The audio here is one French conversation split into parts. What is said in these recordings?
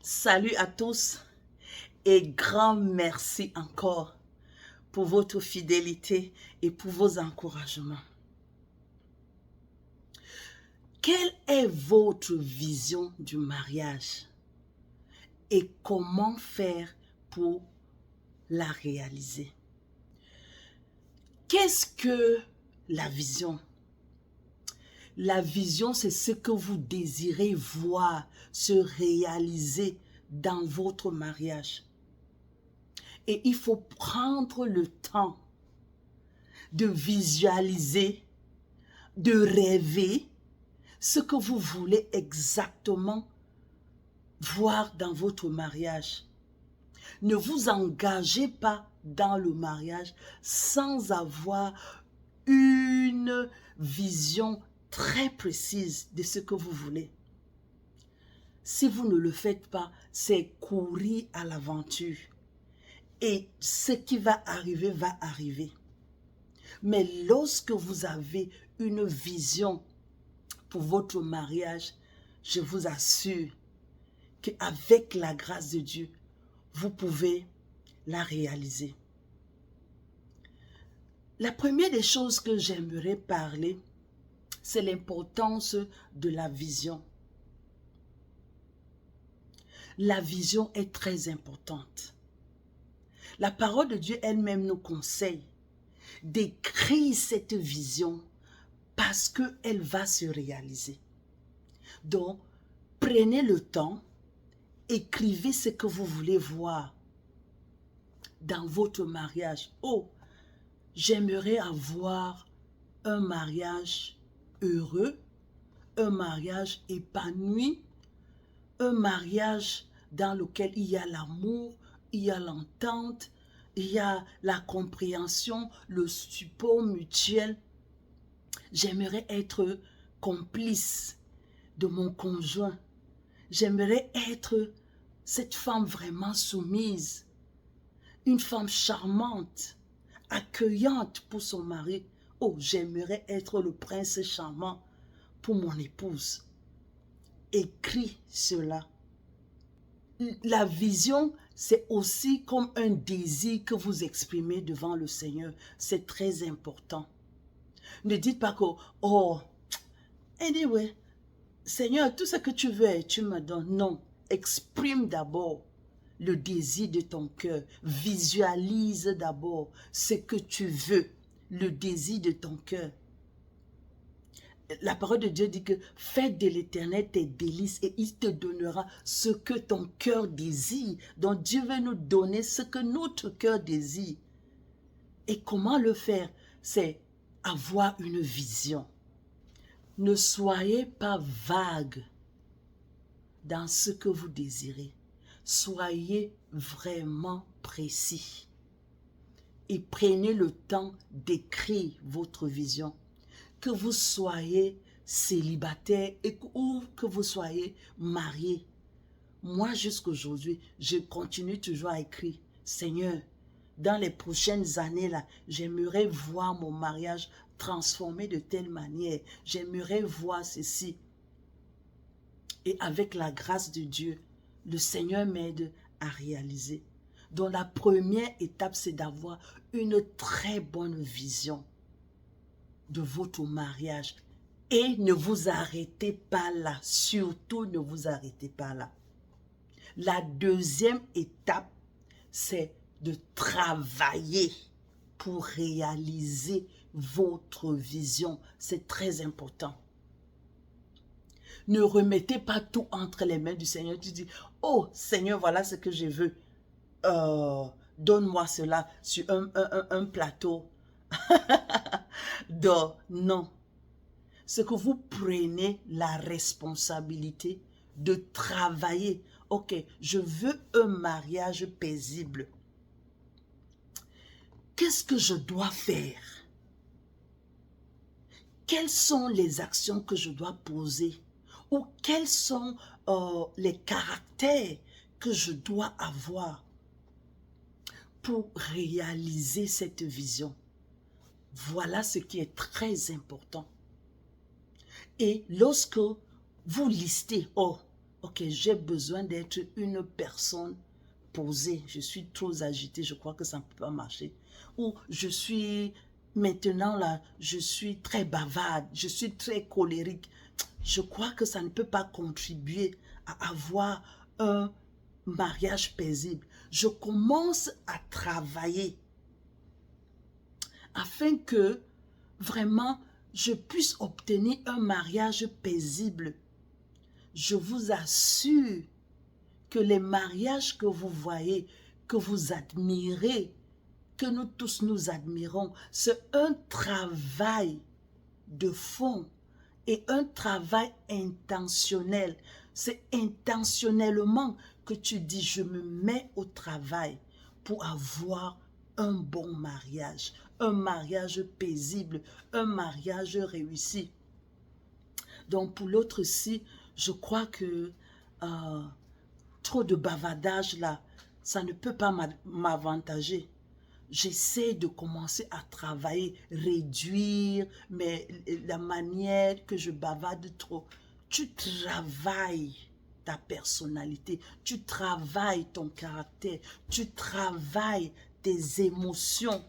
Salut à tous et grand merci encore pour votre fidélité et pour vos encouragements. Quelle est votre vision du mariage et comment faire pour la réaliser? Qu'est-ce que la vision? La vision, c'est ce que vous désirez voir se réaliser dans votre mariage. Et il faut prendre le temps de visualiser, de rêver ce que vous voulez exactement voir dans votre mariage. Ne vous engagez pas dans le mariage sans avoir une vision très précise de ce que vous voulez. Si vous ne le faites pas, c'est courir à l'aventure. Et ce qui va arriver. Mais lorsque vous avez une vision pour votre mariage, je vous assure qu'avec la grâce de Dieu, vous pouvez la réaliser. La première des choses que j'aimerais parler, c'est l'importance de la vision. La vision est très importante. La parole de Dieu elle-même nous conseille d'écrire cette vision parce qu'elle va se réaliser. Donc, prenez le temps, écrivez ce que vous voulez voir dans votre mariage. Oh, j'aimerais avoir un mariage heureux, un mariage épanoui, un mariage dans lequel il y a l'amour, il y a l'entente, il y a la compréhension, le support mutuel. J'aimerais être complice de mon conjoint. J'aimerais être cette femme vraiment soumise, une femme charmante, accueillante pour son mari. Oh, j'aimerais être le prince charmant pour mon épouse. Écris cela. La vision, c'est aussi comme un désir que vous exprimez devant le Seigneur. C'est très important. Ne dites pas que, oh, anyway, Seigneur, tout ce que tu veux, tu me donnes. Non, exprime d'abord le désir de ton cœur. Visualise d'abord ce que tu veux, le désir de ton cœur. La parole de Dieu dit que fais de l'Éternel tes délices et il te donnera ce que ton cœur désire. Donc Dieu veut nous donner ce que notre cœur désire. Et comment le faire? C'est avoir une vision. Ne soyez pas vague dans ce que vous désirez. Soyez vraiment précis. Et prenez le temps d'écrire votre vision. Que vous soyez célibataire ou que vous soyez marié. Moi, jusqu'aujourd'hui, je continue toujours à écrire. Seigneur, dans les prochaines années, là, j'aimerais voir mon mariage transformé de telle manière. J'aimerais voir ceci. Et avec la grâce de Dieu, le Seigneur m'aide à réaliser. Donc la première étape, c'est d'avoir une très bonne vision de votre mariage. Et ne vous arrêtez pas là. Surtout, ne vous arrêtez pas là. La deuxième étape, c'est de travailler pour réaliser votre vision. C'est très important. Ne remettez pas tout entre les mains du Seigneur. Tu dis, oh Seigneur, voilà ce que je veux. Donne-moi cela sur un plateau. Donc, non. C'est que vous prenez la responsabilité de travailler. Ok, je veux un mariage paisible. Qu'est-ce que je dois faire? Quelles sont les actions que je dois poser? Ou quels sont les caractères que je dois avoir pour réaliser cette vision? Voilà ce qui est très important. Et lorsque vous listez, oh, ok, j'ai besoin d'être une personne posée. Je suis trop agitée, je crois que ça ne peut pas marcher. Ou je suis, maintenant là, je suis très bavarde, je suis très colérique. Je crois que ça ne peut pas contribuer à avoir un mariage paisible. Je commence à travailler afin que vraiment je puisse obtenir un mariage paisible. Je vous assure que les mariages que vous voyez, que vous admirez, que nous tous nous admirons, c'est un travail de fond et un travail intentionnel. C'est intentionnellement que tu dis, je me mets au travail pour avoir un bon mariage, un mariage paisible, un mariage réussi. Donc pour l'autre-ci, je crois que trop de bavardage là, ça ne peut pas m'avantager. J'essaie de commencer à travailler, réduire la manière que je bavarde trop. Tu travailles ta personnalité, tu travailles ton caractère, tu travailles tes émotions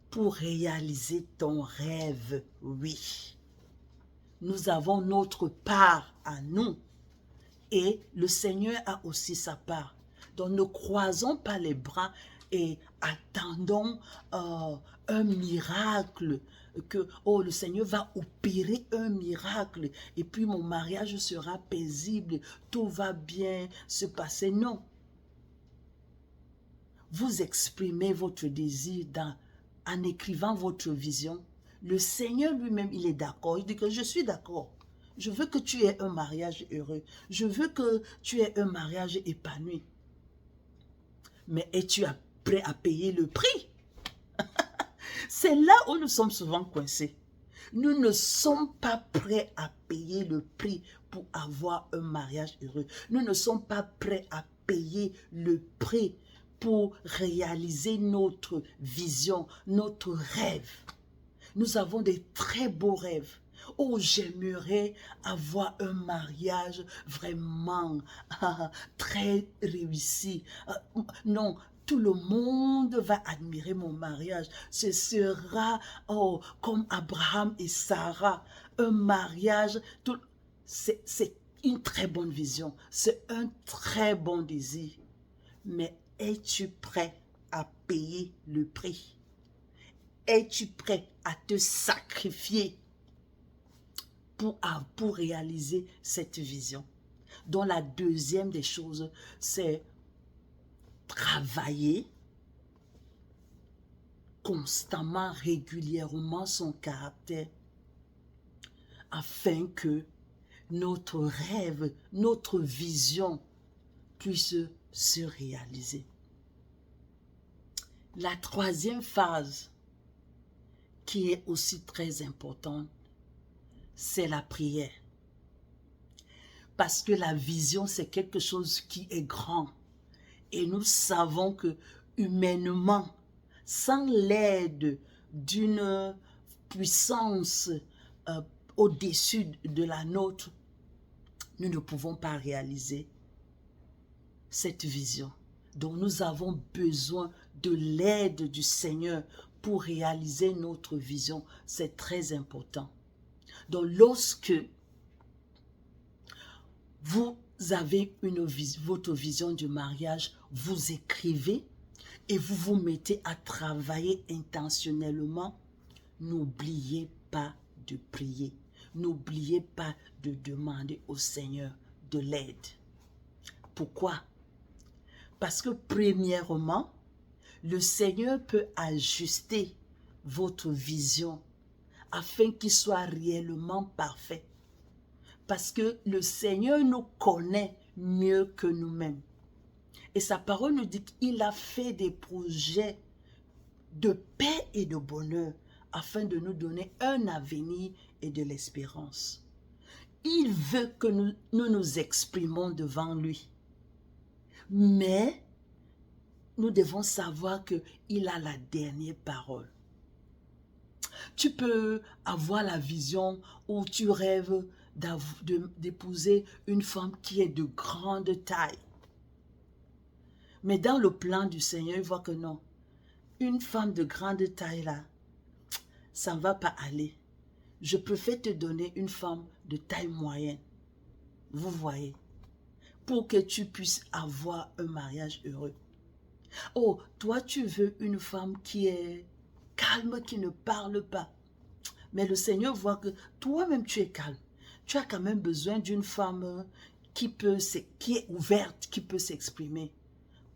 pour réaliser ton rêve, oui. Nous avons notre part à nous et le Seigneur a aussi sa part. Donc ne croisons pas les bras et attendons un miracle, que oh, le Seigneur va opérer un miracle et puis mon mariage sera paisible, tout va bien se passer. Non. Vous exprimez votre désir en écrivant votre vision. Le Seigneur lui-même, il est d'accord. Il dit que je suis d'accord. Je veux que tu aies un mariage heureux. Je veux que tu aies un mariage épanoui. Mais es-tu prêt à payer le prix? C'est là où nous sommes souvent coincés. Nous ne sommes pas prêts à payer le prix pour avoir un mariage heureux. Nous ne sommes pas prêts à payer le prix pour réaliser notre vision, notre rêve. Nous avons des très beaux rêves. Oh, j'aimerais avoir un mariage vraiment très réussi. Non, tout le monde va admirer mon mariage. Ce sera comme Abraham et Sarah. Un mariage, c'est une très bonne vision. C'est un très bon désir. Mais es-tu prêt à payer le prix? Es-tu prêt à te sacrifier pour réaliser cette vision? Donc la deuxième des choses, c'est travailler constamment, régulièrement son caractère afin que notre rêve, notre vision puisse se réaliser. La troisième phase qui est aussi très importante, c'est la prière. Parce que la vision, c'est quelque chose qui est grand. Et nous savons que humainement, sans l'aide d'une puissance au-dessus de la nôtre, nous ne pouvons pas réaliser cette vision. Donc nous avons besoin de l'aide du Seigneur pour réaliser notre vision. C'est très important. Donc lorsque vous avez votre vision du mariage, vous écrivez et vous vous mettez à travailler intentionnellement, n'oubliez pas de prier. N'oubliez pas de demander au Seigneur de l'aide. Pourquoi? Parce que premièrement, le Seigneur peut ajuster votre vision afin qu'il soit réellement parfait. Parce que le Seigneur nous connaît mieux que nous-mêmes. Et sa parole nous dit qu'il a fait des projets de paix et de bonheur afin de nous donner un avenir et de l'espérance. Il veut que nous nous exprimons devant lui. Mais nous devons savoir qu'il a la dernière parole. Tu peux avoir la vision où tu rêves d'épouser une femme qui est de grande taille. Mais dans le plan du Seigneur, il voit que non. Une femme de grande taille là, ça ne va pas aller. Je préfère te donner une femme de taille moyenne. Vous voyez, pour que tu puisses avoir un mariage heureux. Oh, toi tu veux une femme qui est calme, qui ne parle pas. Mais le Seigneur voit que toi-même tu es calme. Tu as quand même besoin d'une femme qui est ouverte, qui peut s'exprimer.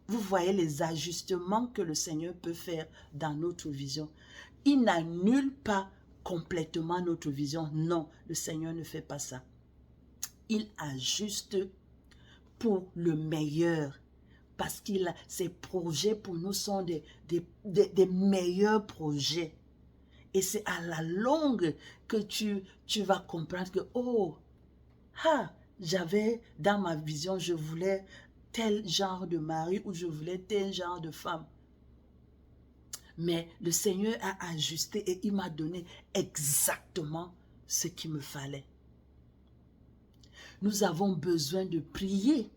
Vous voyez les ajustements que le Seigneur peut faire dans notre vision. Il n'annule pas complètement notre vision. Non, le Seigneur ne fait pas ça. Il ajuste pour le meilleur. Parce que ses projets pour nous sont des meilleurs projets. Et c'est à la longue que tu vas comprendre que, oh, j'avais dans ma vision, je voulais tel genre de mari ou je voulais tel genre de femme. Mais le Seigneur a ajusté et il m'a donné exactement ce qu'il me fallait. Nous avons besoin de prier.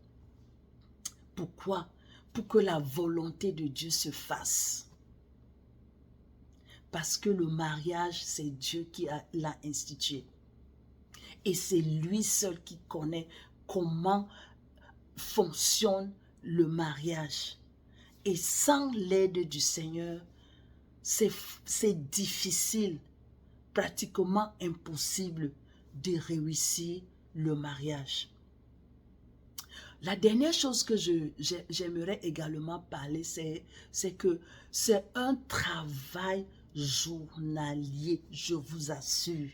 Pourquoi? Pour que la volonté de Dieu se fasse. Parce que le mariage, c'est Dieu qui l'a institué. Et c'est lui seul qui connaît comment fonctionne le mariage. Et sans l'aide du Seigneur, c'est difficile, pratiquement impossible de réussir le mariage. La dernière chose que j'aimerais également parler, c'est que c'est un travail journalier, je vous assure.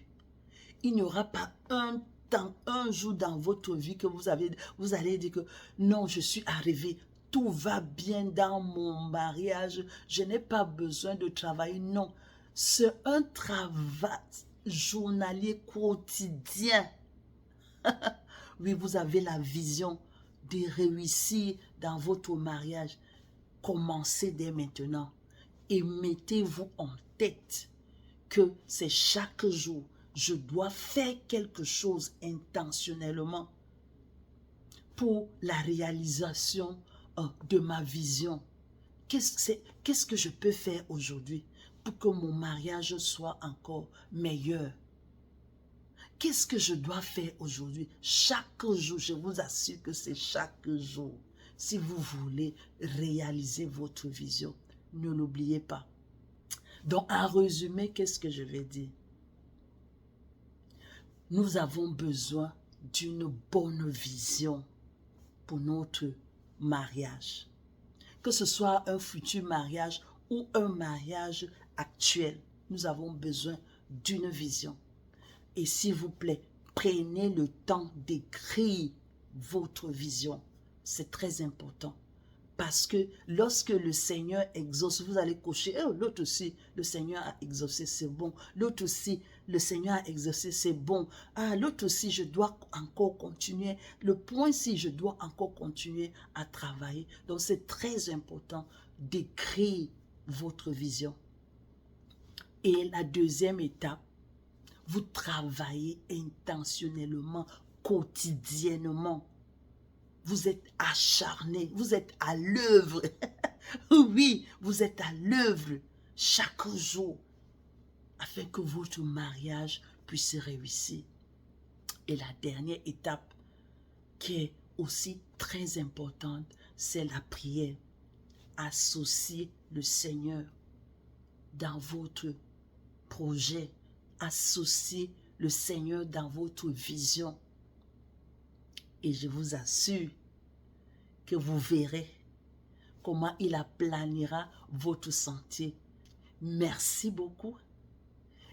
Il n'y aura pas un jour dans votre vie que vous allez dire que non, je suis arrivé, tout va bien dans mon mariage, je n'ai pas besoin de travailler. Non, c'est un travail journalier quotidien. Oui, vous avez la vision de réussir dans votre mariage. Commencez dès maintenant et mettez-vous en tête que c'est chaque jour, je dois faire quelque chose intentionnellement pour la réalisation de ma vision. Qu'est-ce que je peux faire aujourd'hui pour que mon mariage soit encore meilleur? Qu'est-ce que je dois faire aujourd'hui? Chaque jour, je vous assure que c'est chaque jour. Si vous voulez réaliser votre vision, ne l'oubliez pas. Donc, en résumé, qu'est-ce que je vais dire? Nous avons besoin d'une bonne vision pour notre mariage. Que ce soit un futur mariage ou un mariage actuel, nous avons besoin d'une vision. Et s'il vous plaît, prenez le temps d'écrire votre vision. C'est très important. Parce que lorsque le Seigneur exauce, vous allez cocher, oh, l'autre aussi, le Seigneur a exaucé, c'est bon. L'autre aussi, le Seigneur a exaucé, c'est bon. Ah, l'autre aussi, je dois encore continuer. Le point ci, je dois encore continuer à travailler. Donc, c'est très important d'écrire votre vision. Et la deuxième étape, vous travaillez intentionnellement, quotidiennement. Vous êtes acharné, vous êtes à l'œuvre. Oui, vous êtes à l'œuvre chaque jour afin que votre mariage puisse réussir. Et la dernière étape qui est aussi très importante, c'est la prière. Associez le Seigneur dans votre projet. Associez le Seigneur dans votre vision. Et je vous assure que vous verrez comment il aplanira votre sentier. Merci beaucoup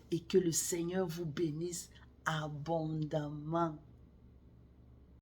et que le Seigneur vous bénisse abondamment.